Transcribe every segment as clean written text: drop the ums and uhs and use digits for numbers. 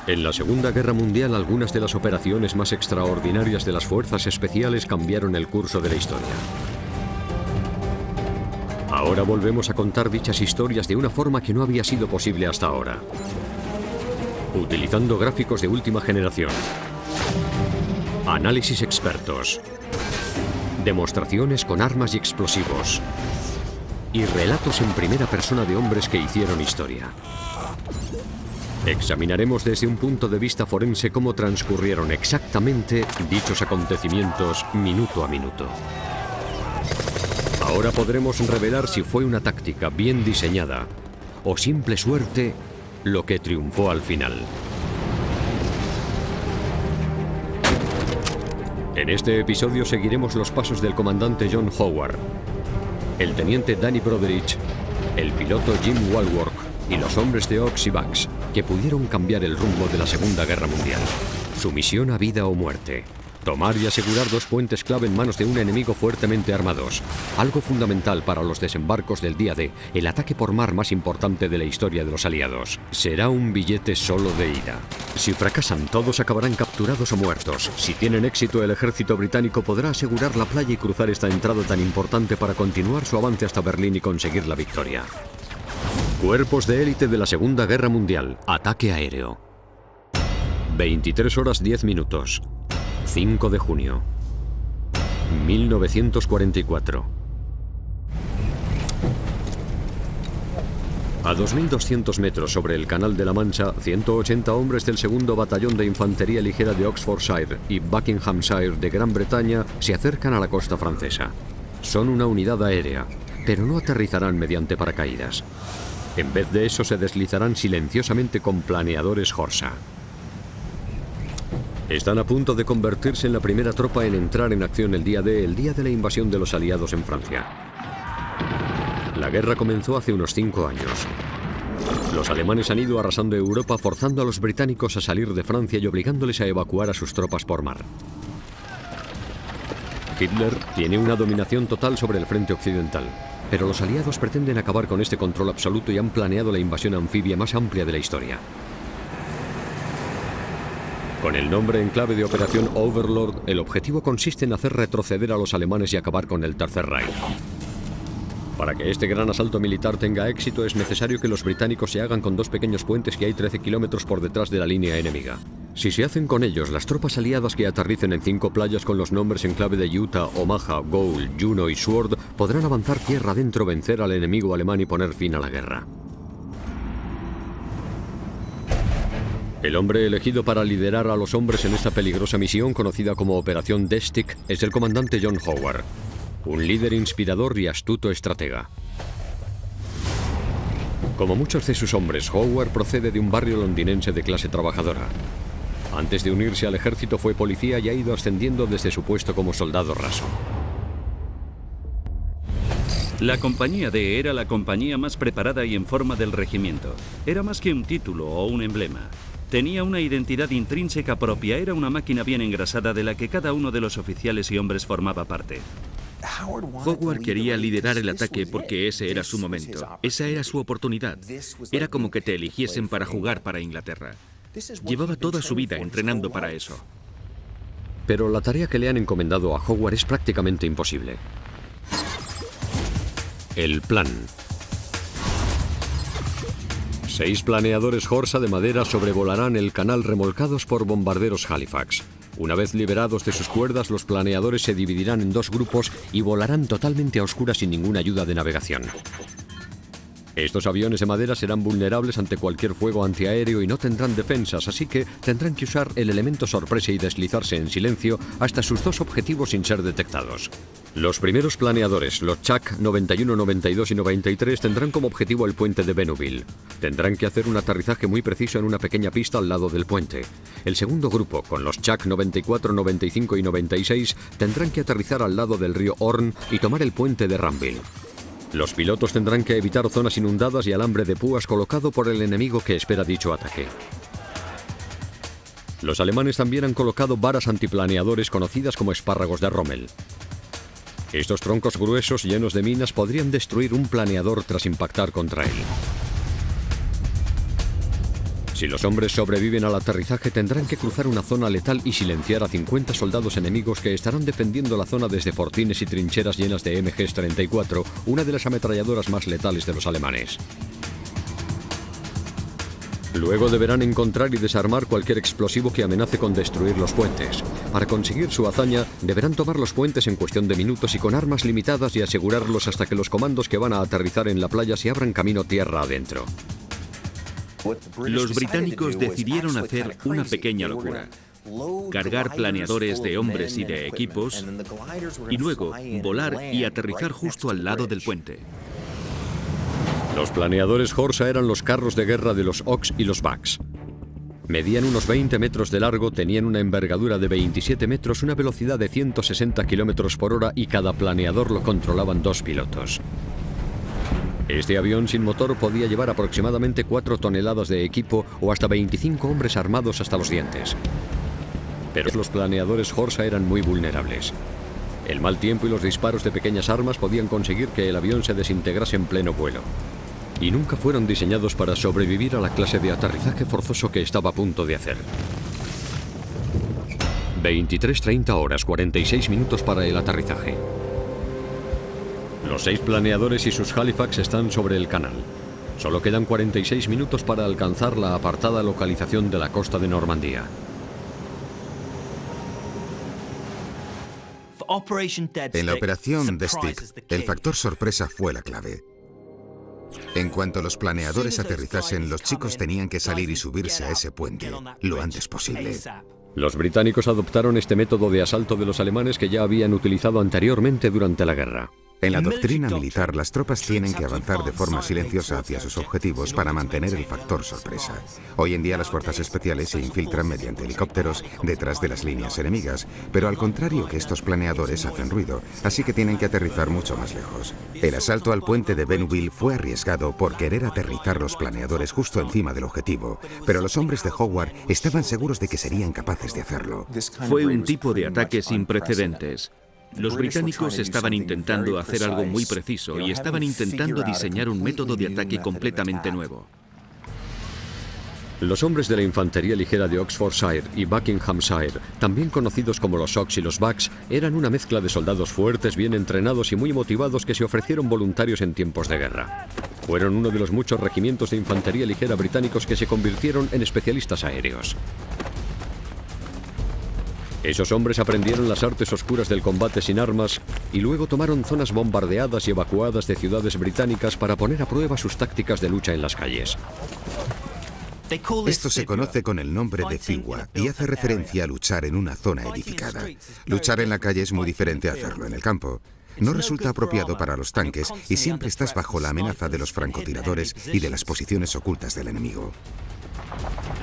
En la Segunda Guerra Mundial, algunas de las operaciones más extraordinarias de las fuerzas especiales cambiaron el curso de la historia. Ahora volvemos a contar dichas historias de una forma que no había sido posible hasta ahora. Utilizando gráficos de última generación, análisis expertos, demostraciones con armas y explosivos, y relatos en primera persona de hombres que hicieron historia. Examinaremos desde un punto de vista forense cómo transcurrieron exactamente dichos acontecimientos minuto a minuto. Ahora podremos revelar si fue una táctica bien diseñada o simple suerte lo que triunfó al final. En este episodio seguiremos los pasos del comandante John Howard, el teniente Danny Broderick, el piloto Jim Walworth y los hombres de Ox y Bugs, que pudieron cambiar el rumbo de la Segunda Guerra Mundial. Su misión a vida o muerte: tomar y asegurar dos puentes clave en manos de un enemigo fuertemente armados. Algo fundamental para los desembarcos del día D, el ataque por mar más importante de la historia de los aliados. Será un billete solo de ida. Si fracasan, todos acabarán capturados o muertos. Si tienen éxito, el ejército británico podrá asegurar la playa y cruzar esta entrada tan importante para continuar su avance hasta Berlín y conseguir la victoria. Cuerpos de élite de la Segunda Guerra Mundial. Ataque aéreo. 23 horas 10 minutos. 5 de junio. 1944. A 2.200 metros sobre el Canal de la Mancha, 180 hombres del segundo batallón de infantería ligera de Oxfordshire y Buckinghamshire de Gran Bretaña se acercan a la costa francesa. Son una unidad aérea, pero no aterrizarán mediante paracaídas. En vez de eso, se deslizarán silenciosamente con planeadores Horsa. Están a punto de convertirse en la primera tropa en entrar en acción el día de la invasión de los aliados en Francia. La guerra comenzó hace unos 5 años. Los alemanes han ido arrasando Europa, forzando a los británicos a salir de Francia y obligándoles a evacuar a sus tropas por mar. Hitler tiene una dominación total sobre el frente occidental, pero los aliados pretenden acabar con este control absoluto y han planeado la invasión anfibia más amplia de la historia. Con el nombre en clave de Operación Overlord, el objetivo consiste en hacer retroceder a los alemanes y acabar con el Tercer Reich. Para que este gran asalto militar tenga éxito, es necesario que los británicos se hagan con dos pequeños puentes que hay 13 kilómetros por detrás de la línea enemiga. Si se hacen con ellos, las tropas aliadas que aterricen en 5 playas con los nombres en clave de Utah, Omaha, Goal, Juno y Sword podrán avanzar tierra adentro, vencer al enemigo alemán y poner fin a la guerra. El hombre elegido para liderar a los hombres en esta peligrosa misión, conocida como Operación Destic, es el comandante John Howard, un líder inspirador y astuto estratega. Como muchos de sus hombres, Howard procede de un barrio londinense de clase trabajadora. Antes de unirse al ejército fue policía y ha ido ascendiendo desde su puesto como soldado raso. La compañía D era la compañía más preparada y en forma del regimiento. Era más que un título o un emblema. Tenía una identidad intrínseca propia, era una máquina bien engrasada de la que cada uno de los oficiales y hombres formaba parte. Howard quería liderar el ataque porque ese era su momento, esa era su oportunidad. Era como que te eligiesen para jugar para Inglaterra. Llevaba toda su vida entrenando para eso. Pero la tarea que le han encomendado a Howard es prácticamente imposible. El plan. 6 planeadores Horsa de madera sobrevolarán el canal remolcados por bombarderos Halifax. Una vez liberados de sus cuerdas, los planeadores se dividirán en 2 grupos y volarán totalmente a oscuras sin ninguna ayuda de navegación. Estos aviones de madera serán vulnerables ante cualquier fuego antiaéreo y no tendrán defensas, así que tendrán que usar el elemento sorpresa y deslizarse en silencio hasta sus 2 objetivos sin ser detectados. Los primeros planeadores, los Chuck 91, 92 y 93, tendrán como objetivo el puente de Benouville. Tendrán que hacer un aterrizaje muy preciso en una pequeña pista al lado del puente. El segundo grupo, con los Chuck 94, 95 y 96, tendrán que aterrizar al lado del río Orne y tomar el puente de Ranville. Los pilotos tendrán que evitar zonas inundadas y alambre de púas colocado por el enemigo que espera dicho ataque. Los alemanes también han colocado varas antiplaneadores conocidas como espárragos de Rommel. Estos troncos gruesos llenos de minas podrían destruir un planeador tras impactar contra él. Si los hombres sobreviven al aterrizaje, tendrán que cruzar una zona letal y silenciar a 50 soldados enemigos que estarán defendiendo la zona desde fortines y trincheras llenas de MG-34, una de las ametralladoras más letales de los alemanes. Luego deberán encontrar y desarmar cualquier explosivo que amenace con destruir los puentes. Para conseguir su hazaña, deberán tomar los puentes en cuestión de minutos y con armas limitadas y asegurarlos hasta que los comandos que van a aterrizar en la playa se abran camino tierra adentro. Los británicos decidieron hacer una pequeña locura: cargar planeadores de hombres y de equipos y luego volar y aterrizar justo al lado del puente. Los planeadores Horsa eran los carros de guerra de los Oks y los Bucks. Medían unos 20 metros de largo, tenían una envergadura de 27 metros, una velocidad de 160 kilómetros por hora y cada planeador lo controlaban 2 pilotos. Este avión sin motor podía llevar aproximadamente 4 toneladas de equipo o hasta 25 hombres armados hasta los dientes. Pero los planeadores Horsa eran muy vulnerables. El mal tiempo y los disparos de pequeñas armas podían conseguir que el avión se desintegrase en pleno vuelo. Y nunca fueron diseñados para sobrevivir a la clase de aterrizaje forzoso que estaba a punto de hacer. 23:30 horas, 46 minutos para el aterrizaje. Los 6 planeadores y sus Halifax están sobre el canal. Solo quedan 46 minutos para alcanzar la apartada localización de la costa de Normandía. En la operación Destic, el factor sorpresa fue la clave. En cuanto los planeadores aterrizasen, los chicos tenían que salir y subirse a ese puente lo antes posible. Los británicos adoptaron este método de asalto de los alemanes que ya habían utilizado anteriormente durante la guerra. En la doctrina militar, las tropas tienen que avanzar de forma silenciosa hacia sus objetivos para mantener el factor sorpresa. Hoy en día las fuerzas especiales se infiltran mediante helicópteros detrás de las líneas enemigas, pero al contrario que estos planeadores hacen ruido, así que tienen que aterrizar mucho más lejos. El asalto al puente de Bénouville fue arriesgado por querer aterrizar los planeadores justo encima del objetivo, pero los hombres de Howard estaban seguros de que serían capaces de hacerlo. Fue un tipo de ataque sin precedentes. Los británicos estaban intentando hacer algo muy preciso y estaban intentando diseñar un método de ataque completamente nuevo. Los hombres de la infantería ligera de Oxfordshire y Buckinghamshire, también conocidos como los Oks y los Bucks, eran una mezcla de soldados fuertes, bien entrenados y muy motivados que se ofrecieron voluntarios en tiempos de guerra. Fueron uno de los muchos regimientos de infantería ligera británicos que se convirtieron en especialistas aéreos. Esos hombres aprendieron las artes oscuras del combate sin armas y luego tomaron zonas bombardeadas y evacuadas de ciudades británicas para poner a prueba sus tácticas de lucha en las calles. Esto se conoce con el nombre de Fiwa y hace referencia a luchar en una zona edificada. Luchar en la calle es muy diferente a hacerlo en el campo. No resulta apropiado para los tanques y siempre estás bajo la amenaza de los francotiradores y de las posiciones ocultas del enemigo.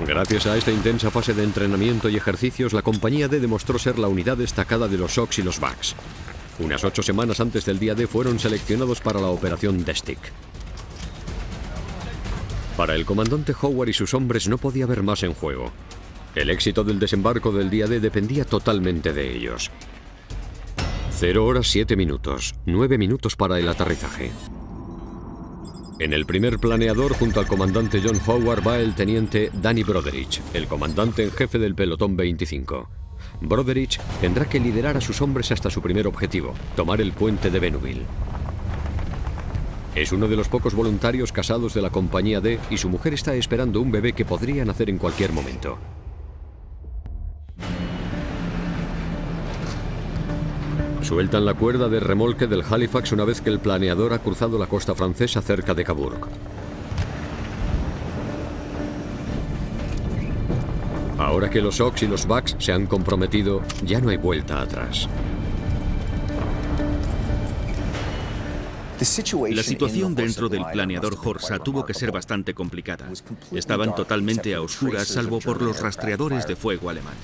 Gracias a esta intensa fase de entrenamiento y ejercicios, la Compañía D demostró ser la unidad destacada de los Oks y los Bucks. Unas 8 semanas antes del día D fueron seleccionados para la operación Destic. Para el comandante Howard y sus hombres no podía haber más en juego. El éxito del desembarco del día D dependía totalmente de ellos. 0 horas 7 minutos, 9 minutos para el aterrizaje. En el primer planeador, junto al comandante John Howard, va el teniente Danny Broderich, el comandante en jefe del pelotón 25. Broderich tendrá que liderar a sus hombres hasta su primer objetivo, tomar el puente de Bénouville. Es uno de los pocos voluntarios casados de la Compañía D y su mujer está esperando un bebé que podría nacer en cualquier momento. Sueltan la cuerda de remolque del Halifax una vez que el planeador ha cruzado la costa francesa cerca de Cabourg. Ahora que los Oks y los Bucks se han comprometido, ya no hay vuelta atrás. La situación dentro del planeador Horsa tuvo que ser bastante complicada. Estaban totalmente a oscuras salvo por los rastreadores de fuego alemán.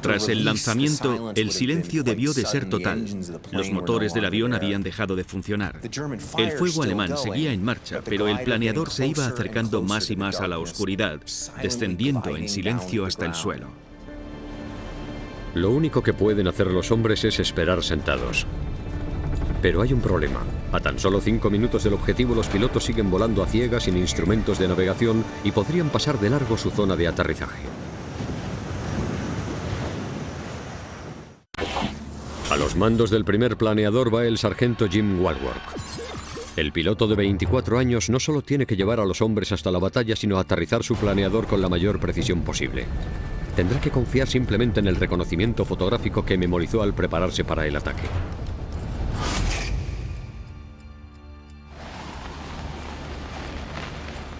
Tras el lanzamiento, el silencio debió de ser total. Los motores del avión habían dejado de funcionar. El fuego alemán seguía en marcha, pero el planeador se iba acercando más y más a la oscuridad, descendiendo en silencio hasta el suelo. Lo único que pueden hacer los hombres es esperar sentados. Pero hay un problema. A tan solo 5 minutos del objetivo, los pilotos siguen volando a ciegas sin instrumentos de navegación y podrían pasar de largo su zona de aterrizaje. A los mandos del primer planeador va el sargento Jim Walworth. El piloto de 24 años no solo tiene que llevar a los hombres hasta la batalla, sino aterrizar su planeador con la mayor precisión posible. Tendrá que confiar simplemente en el reconocimiento fotográfico que memorizó al prepararse para el ataque.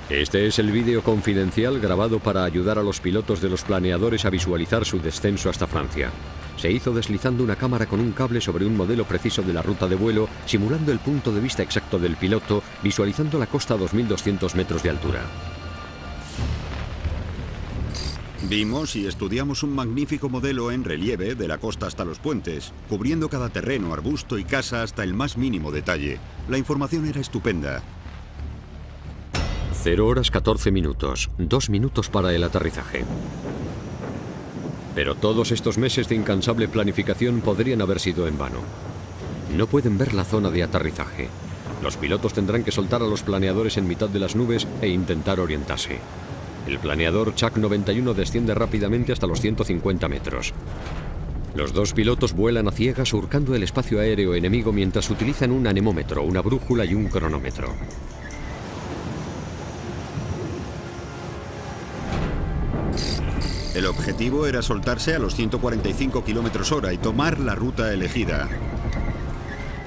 Este es el vídeo confidencial grabado para ayudar a los pilotos de los planeadores a visualizar su descenso hasta Francia. Se hizo deslizando una cámara con un cable sobre un modelo preciso de la ruta de vuelo, simulando el punto de vista exacto del piloto, visualizando la costa a 2.200 metros de altura. Vimos y estudiamos un magnífico modelo en relieve de la costa hasta los puentes, cubriendo cada terreno, arbusto y casa hasta el más mínimo detalle. La información era estupenda. 0 horas 14 minutos, 2 minutos para el aterrizaje. Pero todos estos meses de incansable planificación podrían haber sido en vano. No pueden ver la zona de aterrizaje. Los pilotos tendrán que soltar a los planeadores en mitad de las nubes e intentar orientarse. El planeador Chuck 91 desciende rápidamente hasta los 150 metros. Los dos pilotos vuelan a ciegas surcando el espacio aéreo enemigo mientras utilizan un anemómetro, una brújula y un cronómetro. El objetivo era soltarse a los 145 km/h y tomar la ruta elegida.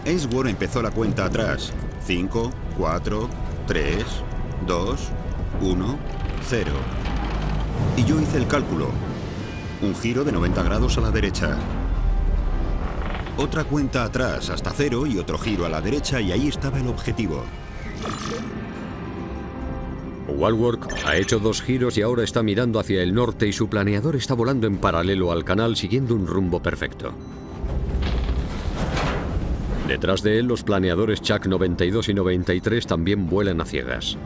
Ainsworth empezó la cuenta atrás. 5, 4, 3, 2, 1, 0. Y yo hice el cálculo. Un giro de 90 grados a la derecha. Otra cuenta atrás hasta 0 y otro giro a la derecha, y ahí estaba el objetivo. Walworth ha hecho 2 giros y ahora está mirando hacia el norte y su planeador está volando en paralelo al canal siguiendo un rumbo perfecto. Detrás de él, los planeadores Chuck 92 y 93 también vuelan a ciegas.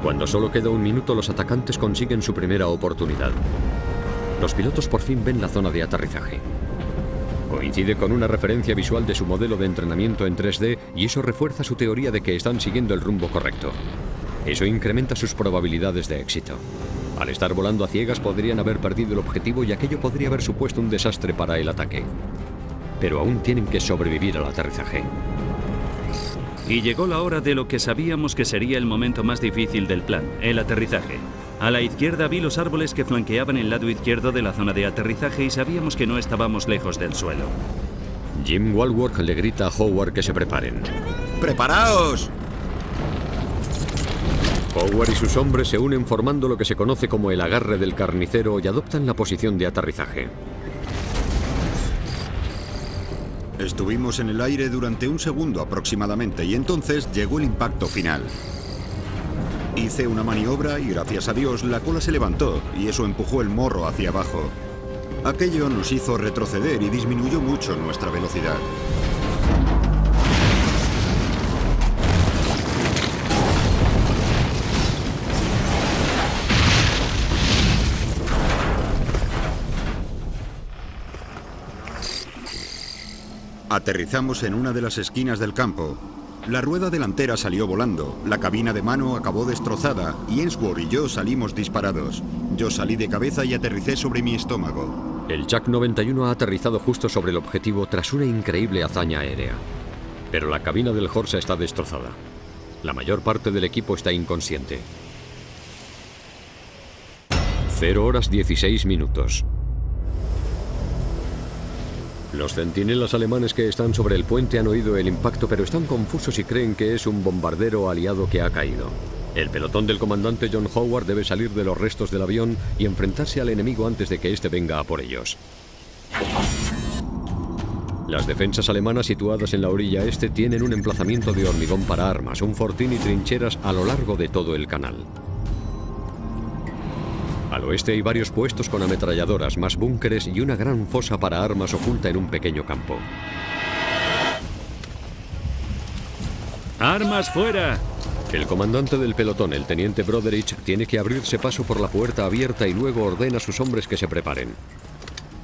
Cuando solo queda 1 minuto, los atacantes consiguen su primera oportunidad. Los pilotos por fin ven la zona de aterrizaje. Coincide con una referencia visual de su modelo de entrenamiento en 3D y eso refuerza su teoría de que están siguiendo el rumbo correcto. Eso incrementa sus probabilidades de éxito. Al estar volando a ciegas podrían haber perdido el objetivo y aquello podría haber supuesto un desastre para el ataque. Pero aún tienen que sobrevivir al aterrizaje. Y llegó la hora de lo que sabíamos que sería el momento más difícil del plan, el aterrizaje. A la izquierda vi los árboles que flanqueaban el lado izquierdo de la zona de aterrizaje y sabíamos que no estábamos lejos del suelo. Jim Walworth le grita a Howard que se preparen. ¡Preparaos! Howard y sus hombres se unen formando lo que se conoce como el agarre del carnicero y adoptan la posición de aterrizaje. Estuvimos en el aire durante 1 segundo aproximadamente y entonces llegó el impacto final. Hice una maniobra y gracias a Dios la cola se levantó y eso empujó el morro hacia abajo. Aquello nos hizo retroceder y disminuyó mucho nuestra velocidad. Aterrizamos en una de las esquinas del campo. La rueda delantera salió volando, la cabina de mano acabó destrozada y Ainsworth y yo salimos disparados. Yo salí de cabeza y aterricé sobre mi estómago. El Chuck 91 ha aterrizado justo sobre el objetivo tras una increíble hazaña aérea. Pero la cabina del Horsa está destrozada. La mayor parte del equipo está inconsciente. 0 horas 16 minutos. Los centinelas alemanes que están sobre el puente han oído el impacto, pero están confusos y creen que es un bombardero aliado que ha caído. El pelotón del comandante John Howard debe salir de los restos del avión y enfrentarse al enemigo antes de que éste venga a por ellos. Las defensas alemanas situadas en la orilla este tienen un emplazamiento de hormigón para armas, un fortín y trincheras a lo largo de todo el canal. Al oeste hay varios puestos con ametralladoras, más búnkeres y una gran fosa para armas oculta en un pequeño campo. ¡Armas fuera! El comandante del pelotón, el teniente Broderich, tiene que abrirse paso por la puerta abierta y luego ordena a sus hombres que se preparen.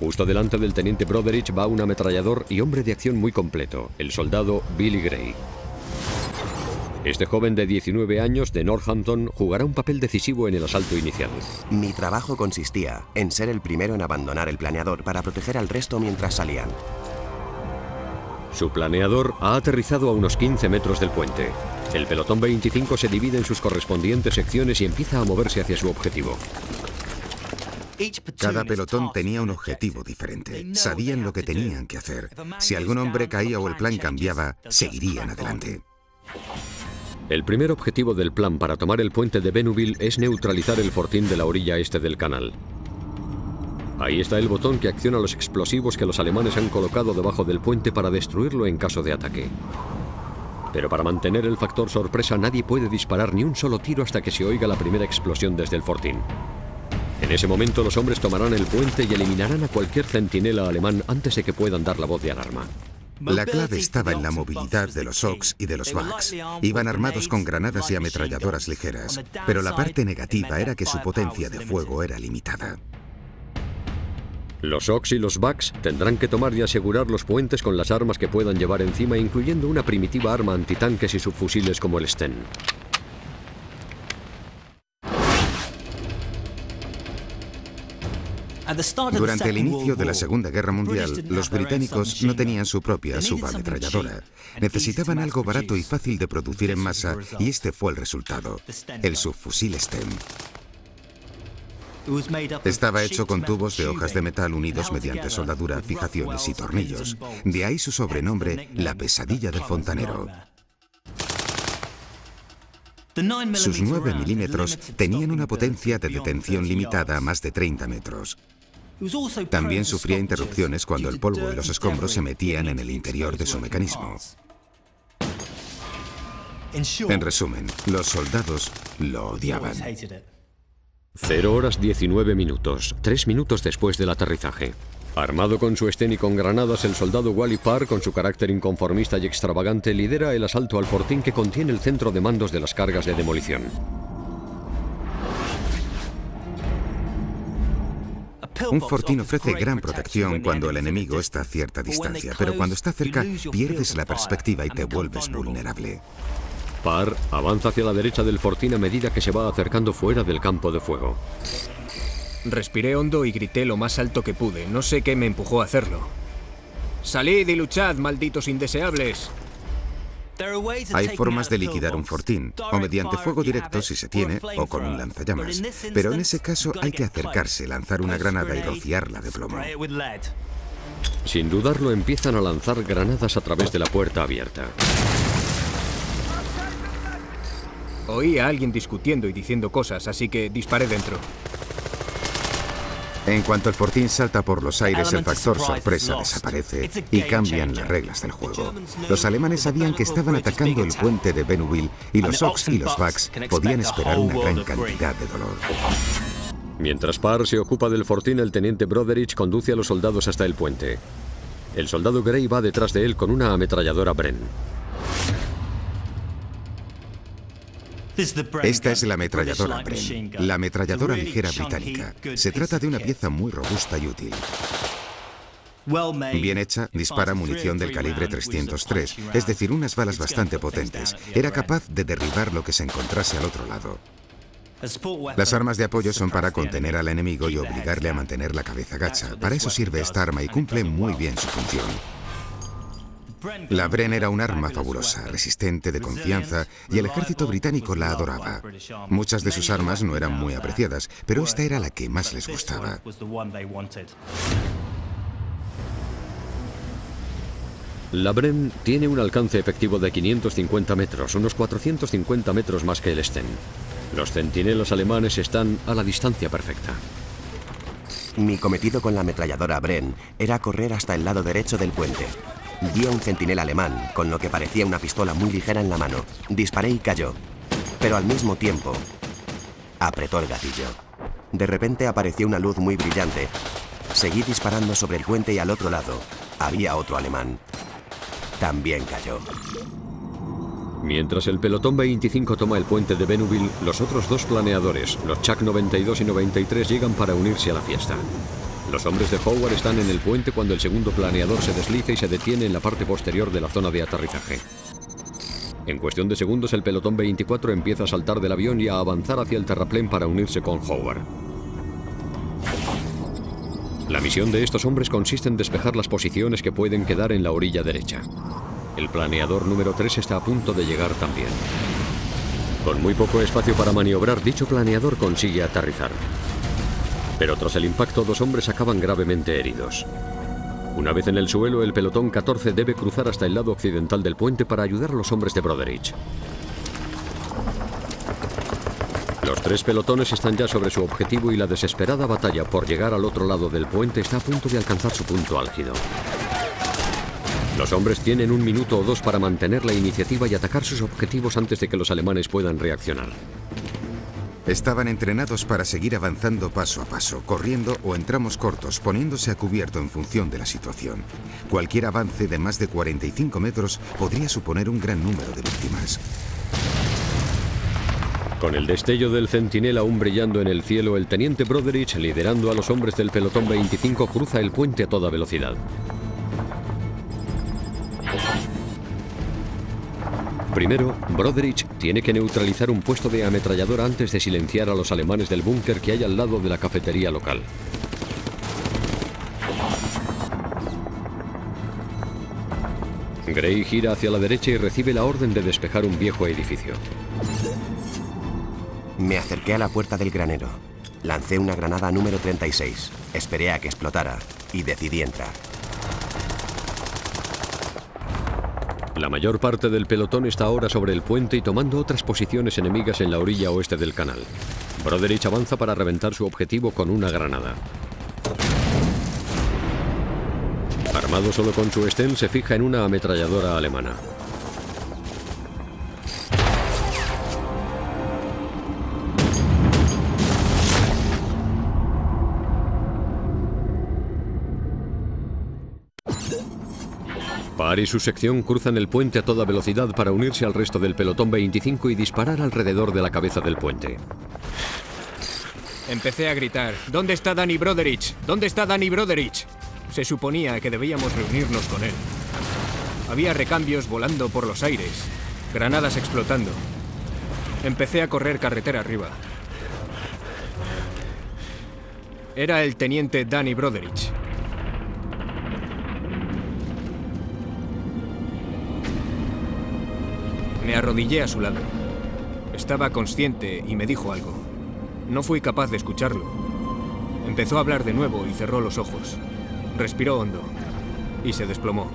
Justo delante del teniente Broderich va un ametrallador y hombre de acción muy completo, el soldado Billy Gray. Este joven de 19 años de Northampton jugará un papel decisivo en el asalto inicial. Mi trabajo consistía en ser el primero en abandonar el planeador para proteger al resto mientras salían. Su planeador ha aterrizado a unos 15 metros del puente. El pelotón 25 se divide en sus correspondientes secciones y empieza a moverse hacia su objetivo. Cada pelotón tenía un objetivo diferente. Sabían lo que tenían que hacer. Si algún hombre caía o el plan cambiaba, seguirían adelante. El primer objetivo del plan para tomar el puente de Bénouville es neutralizar el fortín de la orilla este del canal. Ahí está el botón que acciona los explosivos que los alemanes han colocado debajo del puente para destruirlo en caso de ataque. Pero para mantener el factor sorpresa nadie puede disparar ni un solo tiro hasta que se oiga la primera explosión desde el fortín. En ese momento los hombres tomarán el puente y eliminarán a cualquier centinela alemán antes de que puedan dar la voz de alarma. La clave estaba en la movilidad de los Oks y de los Bucks. Iban armados con granadas y ametralladoras ligeras, pero la parte negativa era que su potencia de fuego era limitada. Los Oks y los Bucks tendrán que tomar y asegurar los puentes con las armas que puedan llevar encima, incluyendo una primitiva arma antitanques y subfusiles como el Sten. Durante el inicio de la Segunda Guerra Mundial, los británicos no tenían su propia subametralladora. Necesitaban algo barato y fácil de producir en masa, y este fue el resultado: el subfusil Sten. Estaba hecho con tubos de hojas de metal unidos mediante soldadura, fijaciones y tornillos. De ahí su sobrenombre, la pesadilla del fontanero. Sus 9 milímetros tenían una potencia de detención limitada a más de 30 metros. También sufría interrupciones cuando el polvo y los escombros se metían en el interior de su mecanismo. En resumen, los soldados lo odiaban. 0 horas 19 minutos, 3 minutos después del aterrizaje. Armado con su Sten y con granadas, el soldado Wally Parr, con su carácter inconformista y extravagante, lidera el asalto al fortín que contiene el centro de mandos de las cargas de demolición. Un fortín ofrece gran protección cuando el enemigo está a cierta distancia, pero cuando está cerca pierdes la perspectiva y te vuelves vulnerable. Parr avanza hacia la derecha del fortín a medida que se va acercando fuera del campo de fuego. Respiré hondo y grité lo más alto que pude. No sé qué me empujó a hacerlo. ¡Salid y luchad, malditos indeseables! Hay formas de liquidar un fortín, o mediante fuego directo si se tiene, o con un lanzallamas. Pero en ese caso hay que acercarse, lanzar una granada y rociarla de plomo. Sin dudarlo, empiezan a lanzar granadas a través de la puerta abierta. Oí a alguien discutiendo y diciendo cosas, así que disparé dentro. En cuanto el fortín salta por los aires, el factor sorpresa desaparece y cambian las reglas del juego. Los alemanes sabían que estaban atacando el puente de Bénouville y los Oks y los Bucks podían esperar una gran cantidad de dolor. Mientras Parr se ocupa del fortín, el teniente Broderich conduce a los soldados hasta el puente. El soldado Gray va detrás de él con una ametralladora Bren. Esta es la ametralladora Bren, la ametralladora ligera británica. Se trata de una pieza muy robusta y útil. Bien hecha, dispara munición del calibre 303, es decir, unas balas bastante potentes. Era capaz de derribar lo que se encontrase al otro lado. Las armas de apoyo son para contener al enemigo y obligarle a mantener la cabeza gacha. Para eso sirve esta arma y cumple muy bien su función. La Bren era un arma fabulosa, resistente, de confianza, y el ejército británico la adoraba. Muchas de sus armas no eran muy apreciadas, pero esta era la que más les gustaba. La Bren tiene un alcance efectivo de 550 metros, unos 450 metros más que el Sten. Los centinelas alemanes están a la distancia perfecta. Mi cometido con la ametralladora Bren era correr hasta el lado derecho del puente. Vi a un centinela alemán con lo que parecía una pistola muy ligera en la mano. Disparé y cayó, pero al mismo tiempo apretó el gatillo. De repente apareció una luz muy brillante. Seguí disparando sobre el puente y al otro lado había otro alemán. También cayó. Mientras el pelotón 25 toma el puente de Bénouville, los otros dos planeadores, los Chak 92 y 93, llegan para unirse a la fiesta. Los hombres de Howard están en el puente cuando el segundo planeador se desliza y se detiene en la parte posterior de la zona de aterrizaje. En cuestión de segundos, el pelotón 24 empieza a saltar del avión y a avanzar hacia el terraplén para unirse con Howard. La misión de estos hombres consiste en despejar las posiciones que pueden quedar en la orilla derecha. El planeador número 3 está a punto de llegar también. Con muy poco espacio para maniobrar, dicho planeador consigue aterrizar. Pero tras el impacto, 2 hombres acaban gravemente heridos. Una vez en el suelo, el pelotón 14 debe cruzar hasta el lado occidental del puente para ayudar a los hombres de Broderich. Los 3 pelotones están ya sobre su objetivo y la desesperada batalla por llegar al otro lado del puente está a punto de alcanzar su punto álgido. Los hombres tienen 1 minuto o 2 para mantener la iniciativa y atacar sus objetivos antes de que los alemanes puedan reaccionar. Estaban entrenados para seguir avanzando paso a paso, corriendo o en tramos cortos, poniéndose a cubierto en función de la situación. Cualquier avance de más de 45 metros podría suponer un gran número de víctimas. Con el destello del centinela aún brillando en el cielo, el teniente Broderich, liderando a los hombres del pelotón 25, cruza el puente a toda velocidad. Primero, Broderich tiene que neutralizar un puesto de ametralladora antes de silenciar a los alemanes del búnker que hay al lado de la cafetería local. Gray gira hacia la derecha y recibe la orden de despejar un viejo edificio. Me acerqué a la puerta del granero. Lancé una granada número 36. Esperé a que explotara y decidí entrar. La mayor parte del pelotón está ahora sobre el puente y tomando otras posiciones enemigas en la orilla oeste del canal. Broderich avanza para reventar su objetivo con una granada. Armado solo con su Sten, se fija en una ametralladora alemana. Parr y su sección cruzan el puente a toda velocidad para unirse al resto del pelotón 25 y disparar alrededor de la cabeza del puente. Empecé a gritar: ¿dónde está Danny Broderich? ¿Dónde está Danny Broderich? Se suponía que debíamos reunirnos con él. Había recambios volando por los aires, granadas explotando. Empecé a correr carretera arriba. Era el teniente Danny Broderich. Me arrodillé a su lado. Estaba consciente y me dijo algo. No fui capaz de escucharlo. Empezó a hablar de nuevo y cerró los ojos. Respiró hondo y se desplomó.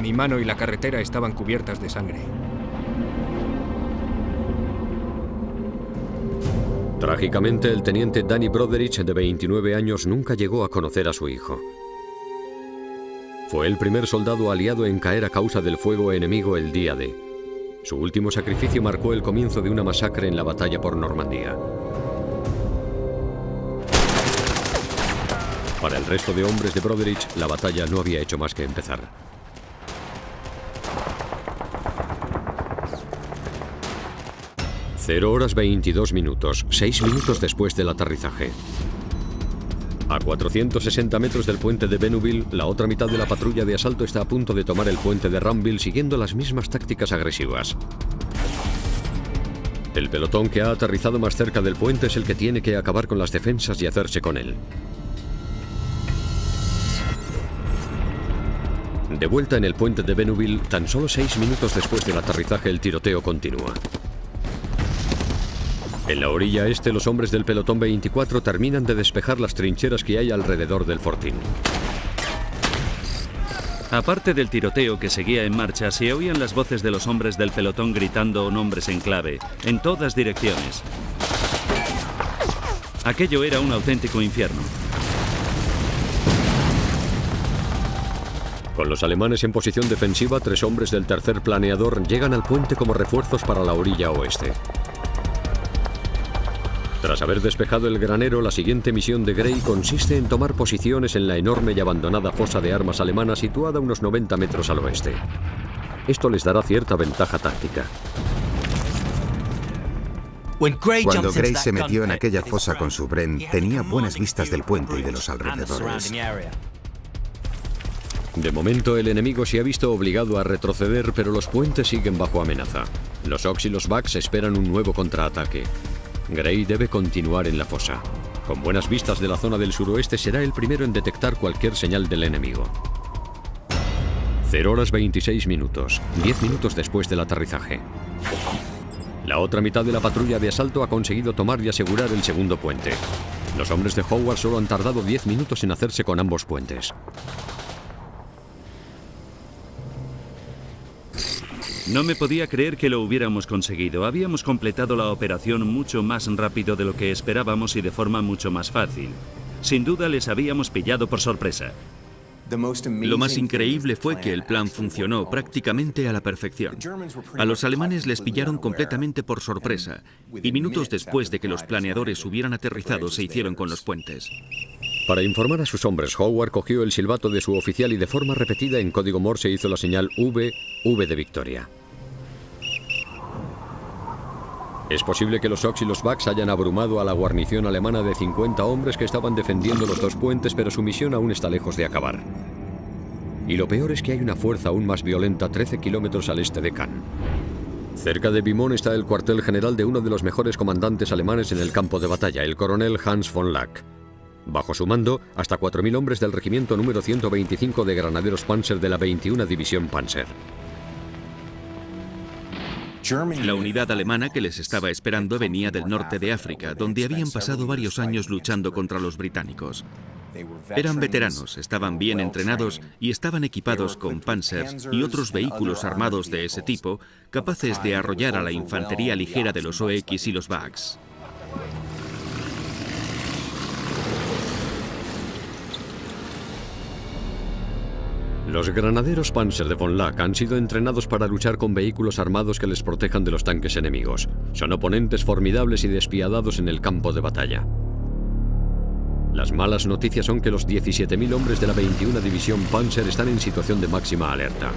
Mi mano y la carretera estaban cubiertas de sangre. Trágicamente, el teniente Danny Broderich, de 29 años, nunca llegó a conocer a su hijo. Fue el primer soldado aliado en caer a causa del fuego enemigo el día D. Su último sacrificio marcó el comienzo de una masacre en la batalla por Normandía. Para el resto de hombres de Broderich, la batalla no había hecho más que empezar. Cero horas 22 minutos, 6 minutos después del aterrizaje. A 460 metros del puente de Bénouville, la otra mitad de la patrulla de asalto está a punto de tomar el puente de Ranville siguiendo las mismas tácticas agresivas. El pelotón que ha aterrizado más cerca del puente es el que tiene que acabar con las defensas y hacerse con él. De vuelta en el puente de Bénouville, tan solo 6 minutos después del aterrizaje, el tiroteo continúa. En la orilla este, los hombres del pelotón 24 terminan de despejar las trincheras que hay alrededor del fortín. Aparte del tiroteo que seguía en marcha, se oían las voces de los hombres del pelotón gritando nombres en clave, en todas direcciones. Aquello era un auténtico infierno. Con los alemanes en posición defensiva, 3 hombres del tercer planeador llegan al puente como refuerzos para la orilla oeste. Tras haber despejado el granero, la siguiente misión de Gray consiste en tomar posiciones en la enorme y abandonada fosa de armas alemana situada a unos 90 metros al oeste. Esto les dará cierta ventaja táctica. Cuando Gray se metió en aquella fosa con su Bren, tenía buenas vistas del puente y de los alrededores. De momento, el enemigo se ha visto obligado a retroceder, pero los puentes siguen bajo amenaza. Los Ox y los Bucks esperan un nuevo contraataque. Gray debe continuar en la fosa. Con buenas vistas de la zona del suroeste, será el primero en detectar cualquier señal del enemigo. 0 horas 26 minutos, 10 minutos después del aterrizaje. La otra mitad de la patrulla de asalto ha conseguido tomar y asegurar el segundo puente. Los hombres de Howard solo han tardado 10 minutos en hacerse con ambos puentes. No me podía creer que lo hubiéramos conseguido. Habíamos completado la operación mucho más rápido de lo que esperábamos y de forma mucho más fácil. Sin duda les habíamos pillado por sorpresa. Lo más increíble fue que el plan funcionó prácticamente a la perfección. A los alemanes les pillaron completamente por sorpresa y minutos después de que los planeadores hubieran aterrizado se hicieron con los puentes. Para informar a sus hombres, Howard cogió el silbato de su oficial y de forma repetida en código Morse hizo la señal V de victoria. Es posible que los Ox y los Bucks hayan abrumado a la guarnición alemana de 50 hombres que estaban defendiendo los dos puentes, pero su misión aún está lejos de acabar. Y lo peor es que hay una fuerza aún más violenta 13 kilómetros al este de Cannes. Cerca de Bimont está el cuartel general de uno de los mejores comandantes alemanes en el campo de batalla, el coronel Hans von Lack. Bajo su mando, hasta 4.000 hombres del regimiento número 125 de granaderos Panzer de la 21 División Panzer. La unidad alemana que les estaba esperando venía del norte de África, donde habían pasado varios años luchando contra los británicos. Eran veteranos, estaban bien entrenados y estaban equipados con Panzers y otros vehículos armados de ese tipo, capaces de arrollar a la infantería ligera de los OX y los Bucks. Los granaderos Panzer de von Lack han sido entrenados para luchar con vehículos armados que les protejan de los tanques enemigos. Son oponentes formidables y despiadados en el campo de batalla. Las malas noticias son que los 17.000 hombres de la 21 División Panzer están en situación de máxima alerta.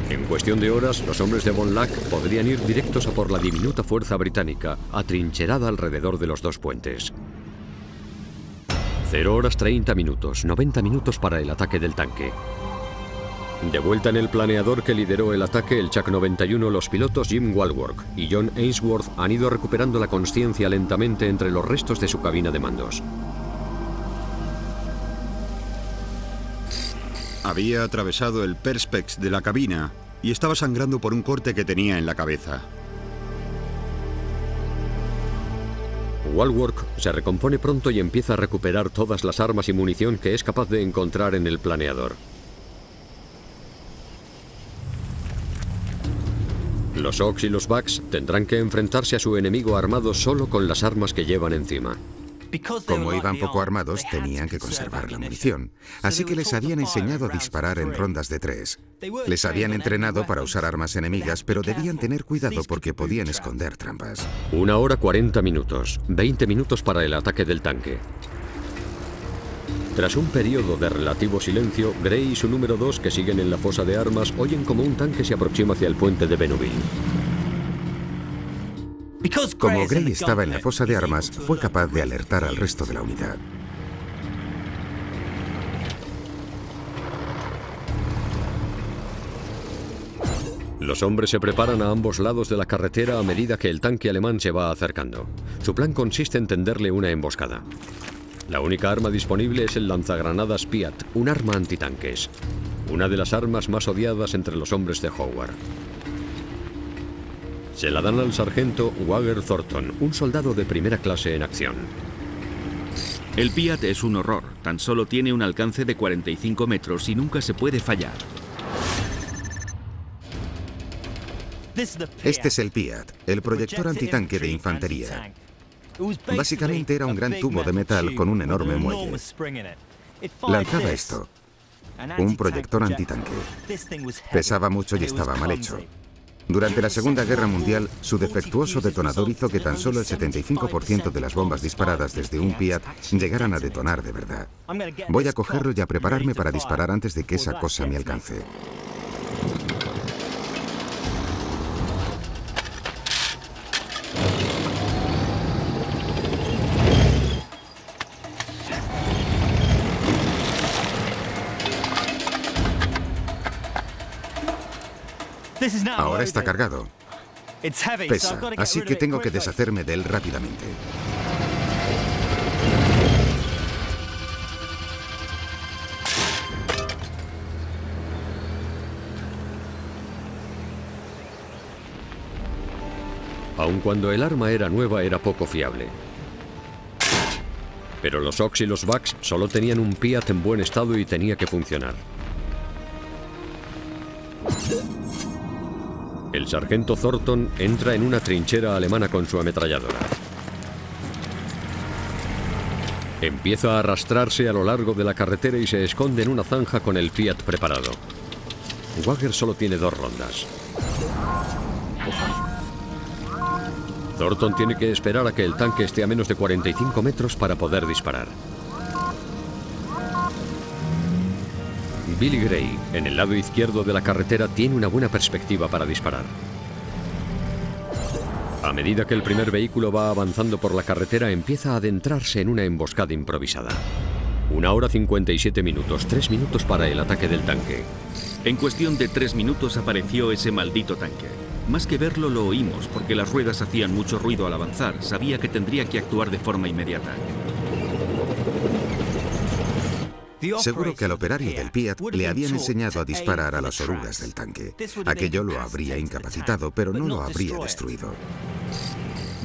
En cuestión de horas, los hombres de von Lack podrían ir directos a por la diminuta fuerza británica, atrincherada alrededor de los dos puentes. 0 horas 30 minutos, 90 minutos para el ataque del tanque. De vuelta en el planeador que lideró el ataque, el Chuck 91, los pilotos Jim Walworth y John Ainsworth han ido recuperando la consciencia lentamente entre los restos de su cabina de mandos. Había atravesado el perspex de la cabina y estaba sangrando por un corte que tenía en la cabeza. Walworth se recompone pronto y empieza a recuperar todas las armas y munición que es capaz de encontrar en el planeador. Los Ox y los Bucks tendrán que enfrentarse a su enemigo armado solo con las armas que llevan encima. Como iban poco armados, tenían que conservar la munición. Así que les habían enseñado a disparar en rondas de 3. Les habían entrenado para usar armas enemigas, pero debían tener cuidado porque podían esconder trampas. 1 hora 40 minutos, 20 minutos para el ataque del tanque. Tras un periodo de relativo silencio, Gray y su número 2, que siguen en la fosa de armas, oyen como un tanque se aproxima hacia el puente de Benouville. Como Gray estaba en la fosa de armas, fue capaz de alertar al resto de la unidad. Los hombres se preparan a ambos lados de la carretera a medida que el tanque alemán se va acercando. Su plan consiste en tenderle una emboscada. La única arma disponible es el lanzagranadas Piat, un arma antitanques. Una de las armas más odiadas entre los hombres de Howard. Se la dan al sargento Wagner Thornton, un soldado de primera clase en acción. El Piat es un horror, tan solo tiene un alcance de 45 metros y nunca se puede fallar. Este es el Piat, el proyector antitanque de infantería. Básicamente era un gran tubo de metal con un enorme muelle. Lanzaba esto, un proyector antitanque. Pesaba mucho y estaba mal hecho. Durante la Segunda Guerra Mundial, su defectuoso detonador hizo que tan solo el 75% de las bombas disparadas desde un Piat llegaran a detonar de verdad. Voy a cogerlo y a prepararme para disparar antes de que esa cosa me alcance. Ahora está cargado. Pesa, así que tengo que deshacerme de él rápidamente. Aun cuando el arma era nueva, era poco fiable. Pero los Ox y los Bucks solo tenían un Piat en buen estado y tenía que funcionar. El sargento Thornton entra en una trinchera alemana con su ametralladora. Empieza a arrastrarse a lo largo de la carretera y se esconde en una zanja con el Piat preparado. Wagner solo tiene 2 rondas. Thornton tiene que esperar a que el tanque esté a menos de 45 metros para poder disparar. Billy Gray, en el lado izquierdo de la carretera, tiene una buena perspectiva para disparar. A medida que el primer vehículo va avanzando por la carretera, empieza a adentrarse en una emboscada improvisada. 1 hora 57 minutos, 3 minutos para el ataque del tanque. En cuestión de 3 minutos apareció ese maldito tanque. Más que verlo, lo oímos, porque las ruedas hacían mucho ruido al avanzar. Sabía que tendría que actuar de forma inmediata. Seguro que al operario del Piat le habían enseñado a disparar a las orugas del tanque. Aquello lo habría incapacitado, pero no lo habría destruido.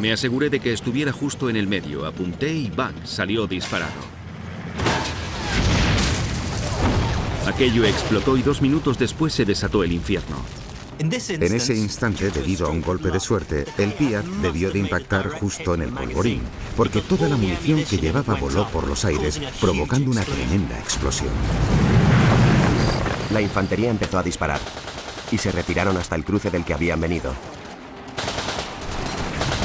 Me aseguré de que estuviera justo en el medio. Apunté y ¡bang! Salió disparado. Aquello explotó y 2 minutos después se desató el infierno. En ese instante, debido a un golpe de suerte, el Piat debió de impactar justo en el polvorín, porque toda la munición que llevaba voló por los aires, provocando una tremenda explosión. La infantería empezó a disparar y se retiraron hasta el cruce del que habían venido.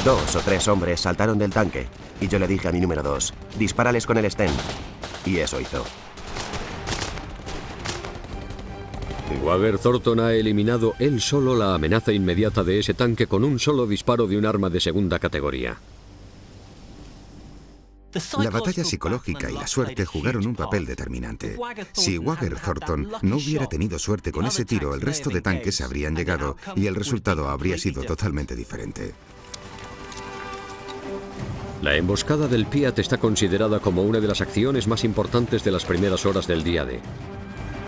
2 o 3 hombres saltaron del tanque y yo le dije a mi número 2, dispárales con el Sten. Y eso hizo. Wagner Thornton ha eliminado él solo la amenaza inmediata de ese tanque con un solo disparo de un arma de segunda categoría. La batalla psicológica y la suerte jugaron un papel determinante. Si Wagner Thornton no hubiera tenido suerte con ese tiro, el resto de tanques habrían llegado y el resultado habría sido totalmente diferente. La emboscada del Piat está considerada como una de las acciones más importantes de las primeras horas del día D.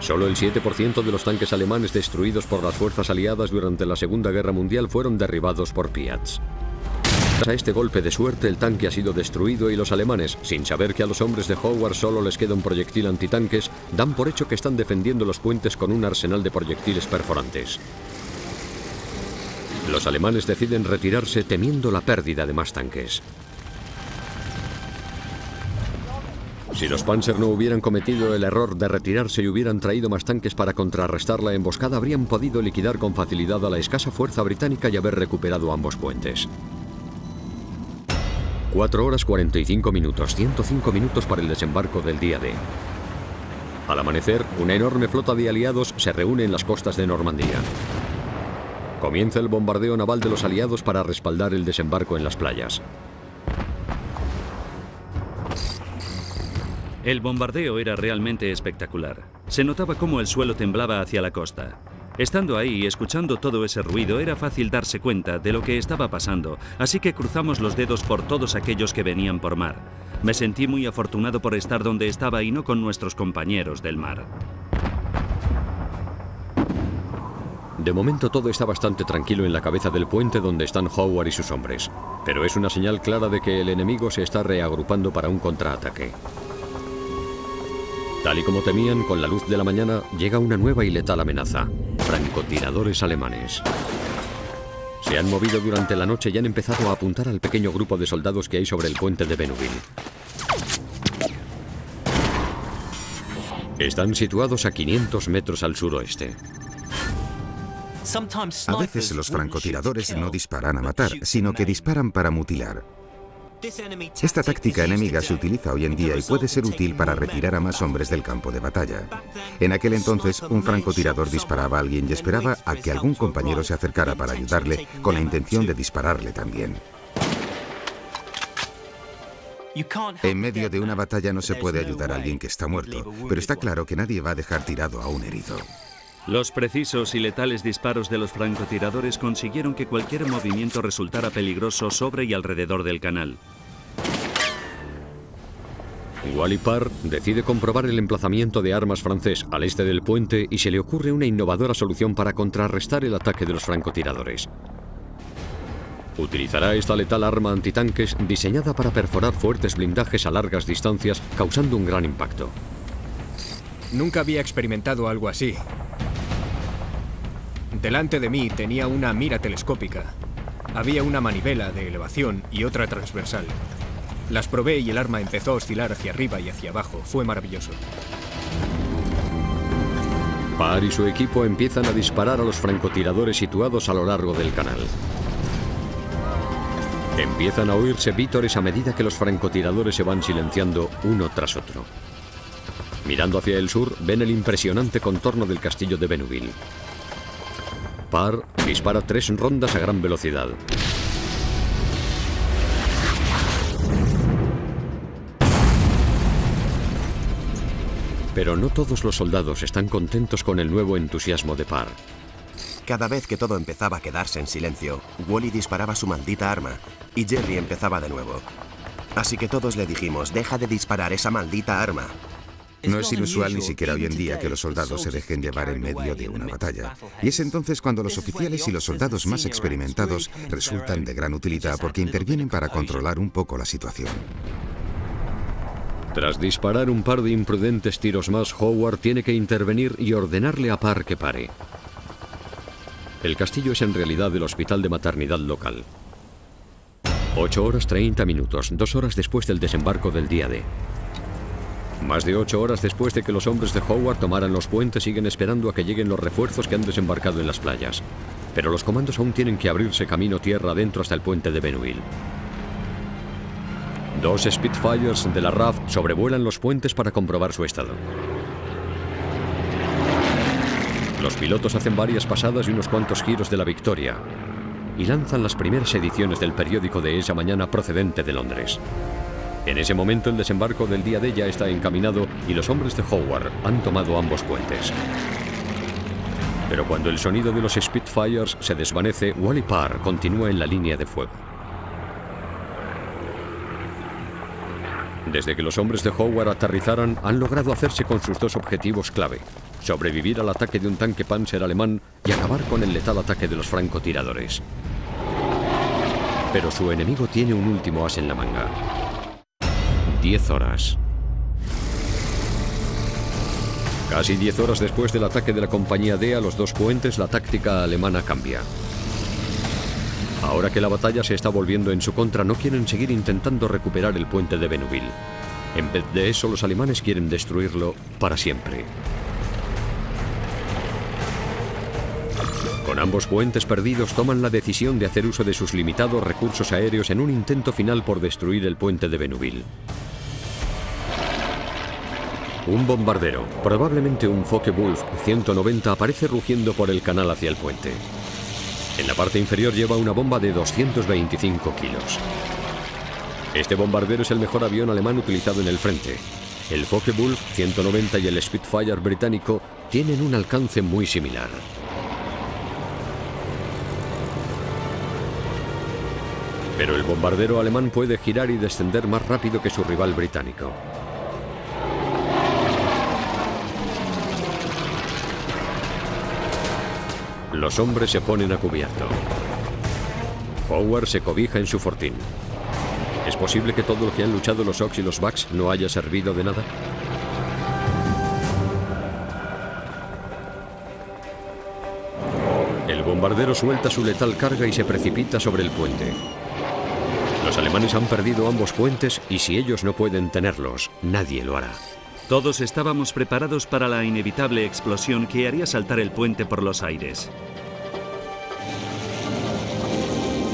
Solo el 7% de los tanques alemanes destruidos por las fuerzas aliadas durante la Segunda Guerra Mundial fueron derribados por Piats. Tras este golpe de suerte, el tanque ha sido destruido y los alemanes, sin saber que a los hombres de Howard solo les queda un proyectil antitanques, dan por hecho que están defendiendo los puentes con un arsenal de proyectiles perforantes. Los alemanes deciden retirarse temiendo la pérdida de más tanques. Si los Panzer no hubieran cometido el error de retirarse y hubieran traído más tanques para contrarrestar la emboscada, habrían podido liquidar con facilidad a la escasa fuerza británica y haber recuperado ambos puentes. 4 horas 45 minutos, 105 minutos para el desembarco del día D. Al amanecer, una enorme flota de aliados se reúne en las costas de Normandía. Comienza el bombardeo naval de los aliados para respaldar el desembarco en las playas. El bombardeo era realmente espectacular. Se notaba cómo el suelo temblaba hacia la costa. Estando ahí y escuchando todo ese ruido, era fácil darse cuenta de lo que estaba pasando, así que cruzamos los dedos por todos aquellos que venían por mar. Me sentí muy afortunado por estar donde estaba y no con nuestros compañeros del mar. De momento todo está bastante tranquilo en la cabeza del puente donde están Howard y sus hombres, pero es una señal clara de que el enemigo se está reagrupando para un contraataque. Tal y como temían, con la luz de la mañana llega una nueva y letal amenaza: francotiradores alemanes. Se han movido durante la noche y han empezado a apuntar al pequeño grupo de soldados que hay sobre el puente de Bénouville. Están situados a 500 metros al suroeste. A veces los francotiradores no disparan a matar, sino que disparan para mutilar. Esta táctica enemiga se utiliza hoy en día y puede ser útil para retirar a más hombres del campo de batalla. En aquel entonces, un francotirador disparaba a alguien y esperaba a que algún compañero se acercara para ayudarle con la intención de dispararle también. En medio de una batalla no se puede ayudar a alguien que está muerto, pero está claro que nadie va a dejar tirado a un herido. Los precisos y letales disparos de los francotiradores consiguieron que cualquier movimiento resultara peligroso sobre y alrededor del canal. Wally Parr decide comprobar el emplazamiento de armas francés al este del puente y se le ocurre una innovadora solución para contrarrestar el ataque de los francotiradores. Utilizará esta letal arma antitanques diseñada para perforar fuertes blindajes a largas distancias, causando un gran impacto. Nunca había experimentado algo así. Delante de mí tenía una mira telescópica. Había una manivela de elevación y otra transversal. Las probé y el arma empezó a oscilar hacia arriba y hacia abajo. Fue maravilloso. Parr y su equipo empiezan a disparar a los francotiradores situados a lo largo del canal. Empiezan a oírse vítores a medida que los francotiradores se van silenciando uno tras otro. Mirando hacia el sur, ven el impresionante contorno del castillo de Bénouville. Parr dispara 3 rondas a gran velocidad. Pero no todos los soldados están contentos con el nuevo entusiasmo de Parr. Cada vez que todo empezaba a quedarse en silencio, Wally disparaba su maldita arma y Jerry empezaba de nuevo. Así que todos le dijimos, deja de disparar esa maldita arma. No es inusual ni siquiera hoy en día que los soldados se dejen llevar en medio de una batalla. Y es entonces cuando los oficiales y los soldados más experimentados resultan de gran utilidad porque intervienen para controlar un poco la situación. Tras disparar un par de imprudentes tiros más, Howard tiene que intervenir y ordenarle a Parr que pare. El castillo es en realidad el hospital de maternidad local. 8 horas 30 minutos, 2 horas después del desembarco del día D. Más de 8 horas después de que los hombres de Howard tomaran los puentes, siguen esperando a que lleguen los refuerzos que han desembarcado en las playas. Pero los comandos aún tienen que abrirse camino tierra adentro hasta el puente de Bénouville. 2 Spitfires de la RAF sobrevuelan los puentes para comprobar su estado. Los pilotos hacen varias pasadas y unos cuantos giros de la Victoria y lanzan las primeras ediciones del periódico de esa mañana procedente de Londres. En ese momento el desembarco del día D ya está encaminado y los hombres de Howard han tomado ambos puentes. Pero cuando el sonido de los Spitfires se desvanece, Wally Parr continúa en la línea de fuego. Desde que los hombres de Howard aterrizaran, han logrado hacerse con sus 2 objetivos clave: sobrevivir al ataque de un tanque Panzer alemán y acabar con el letal ataque de los francotiradores. Pero su enemigo tiene un último as en la manga. 10 horas. Casi 10 horas después del ataque de la compañía D a los 2 puentes, la táctica alemana cambia. Ahora que la batalla se está volviendo en su contra, no quieren seguir intentando recuperar el puente de Bénouville. En vez de eso, los alemanes quieren destruirlo para siempre. Con ambos puentes perdidos, toman la decisión de hacer uso de sus limitados recursos aéreos en un intento final por destruir el puente de Bénouville. Un bombardero, probablemente un Focke-Wulf 190, aparece rugiendo por el canal hacia el puente. En la parte inferior lleva una bomba de 225 kilos. Este bombardero es el mejor avión alemán utilizado en el frente. El Focke-Wulf 190 y el Spitfire británico tienen un alcance muy similar. Pero el bombardero alemán puede girar y descender más rápido que su rival británico. Los hombres se ponen a cubierto. Howard se cobija en su fortín. ¿Es posible que todo lo que han luchado los Ox y los Bucks no haya servido de nada? El bombardero suelta su letal carga y se precipita sobre el puente. Los alemanes han perdido ambos puentes y si ellos no pueden tenerlos, nadie lo hará. Todos estábamos preparados para la inevitable explosión que haría saltar el puente por los aires.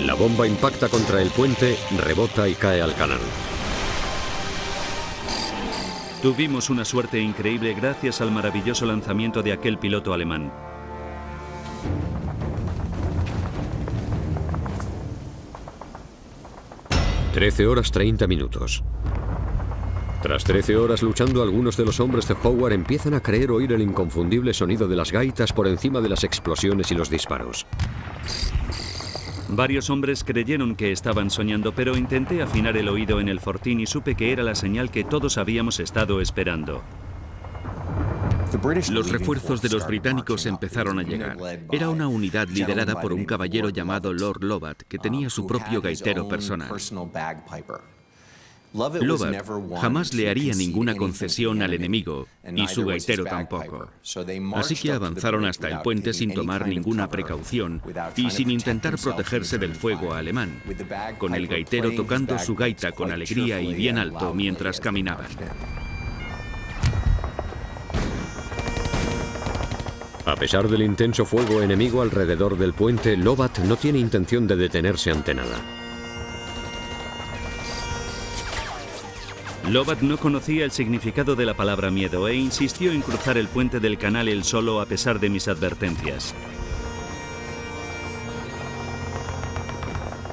La bomba impacta contra el puente, rebota y cae al canal. Tuvimos una suerte increíble gracias al maravilloso lanzamiento de aquel piloto alemán. ...13 horas 30 minutos. Tras 13 horas luchando, algunos de los hombres de Howard empiezan a creer oír el inconfundible sonido de las gaitas por encima de las explosiones y los disparos. Varios hombres creyeron que estaban soñando, pero intenté afinar el oído en el fortín y supe que era la señal que todos habíamos estado esperando. Los refuerzos de los británicos empezaron a llegar. Era una unidad liderada por un caballero llamado Lord Lovat, que tenía su propio gaitero personal. Lovat jamás le haría ninguna concesión al enemigo, y su gaitero tampoco. Así que avanzaron hasta el puente sin tomar ninguna precaución y sin intentar protegerse del fuego alemán, con el gaitero tocando su gaita con alegría y bien alto mientras caminaban. A pesar del intenso fuego enemigo alrededor del puente, Lovat no tiene intención de detenerse ante nada. Lovat no conocía el significado de la palabra miedo e insistió en cruzar el puente del canal él solo a pesar de mis advertencias.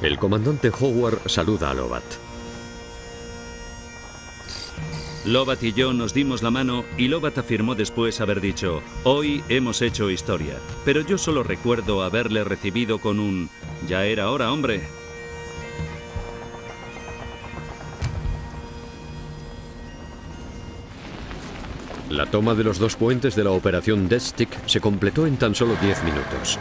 El comandante Howard saluda a Lovat. Lovat y yo nos dimos la mano y Lovat afirmó después haber dicho: «Hoy hemos hecho historia», pero yo solo recuerdo haberle recibido con un «Ya era hora, hombre». La toma de los dos puentes de la operación Death Stick se completó en tan solo 10 minutos.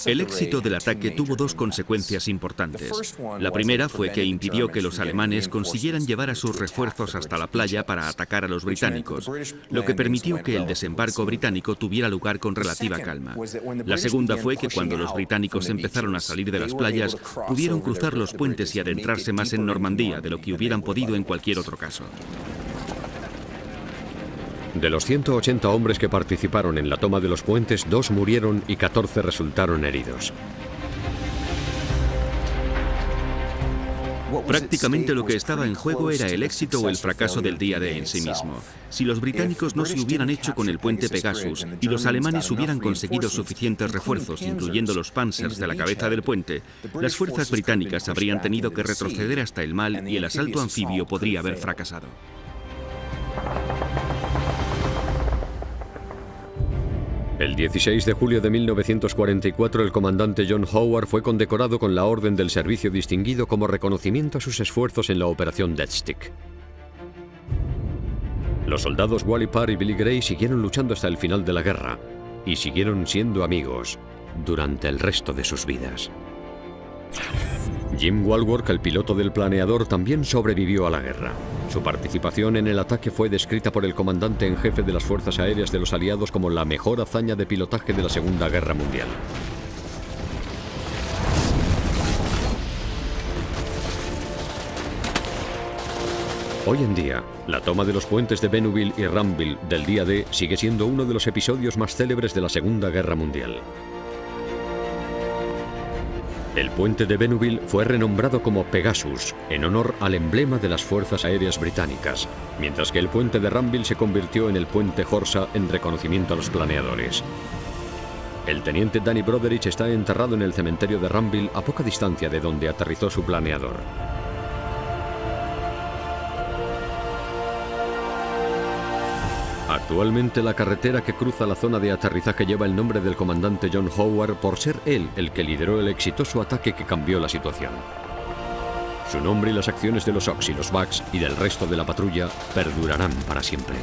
El éxito del ataque tuvo dos consecuencias importantes. La primera fue que impidió que los alemanes consiguieran llevar a sus refuerzos hasta la playa para atacar a los británicos, lo que permitió que el desembarco británico tuviera lugar con relativa calma. La segunda fue que cuando los británicos empezaron a salir de las playas, pudieron cruzar los puentes y adentrarse más en Normandía de lo que hubieran podido en cualquier otro caso. De los 180 hombres que participaron en la toma de los puentes, 2 murieron y 14 resultaron heridos. Prácticamente lo que estaba en juego era el éxito o el fracaso del día D en sí mismo. Si los británicos no se hubieran hecho con el puente Pegasus y los alemanes hubieran conseguido suficientes refuerzos, incluyendo los Panzers de la cabeza del puente, las fuerzas británicas habrían tenido que retroceder hasta el Mal y el asalto anfibio podría haber fracasado. El 16 de julio de 1944, el comandante John Howard fue condecorado con la Orden del Servicio Distinguido como reconocimiento a sus esfuerzos en la operación Death Stick. Los soldados Wally Parr y Billy Gray siguieron luchando hasta el final de la guerra y siguieron siendo amigos durante el resto de sus vidas. Jim Walworth, el piloto del planeador, también sobrevivió a la guerra. Su participación en el ataque fue descrita por el comandante en jefe de las Fuerzas Aéreas de los Aliados como la mejor hazaña de pilotaje de la Segunda Guerra Mundial. Hoy en día, la toma de los puentes de Bénouville y Ranville del día D sigue siendo uno de los episodios más célebres de la Segunda Guerra Mundial. El puente de Bénouville fue renombrado como Pegasus, en honor al emblema de las Fuerzas Aéreas Británicas, mientras que el puente de Ranville se convirtió en el puente Horsa en reconocimiento a los planeadores. El teniente Danny Broderich está enterrado en el cementerio de Ranville, a poca distancia de donde aterrizó su planeador. Actualmente la carretera que cruza la zona de aterrizaje lleva el nombre del comandante John Howard por ser él el que lideró el exitoso ataque que cambió la situación. Su nombre y las acciones de los Ox y los Bucks y del resto de la patrulla perdurarán para siempre.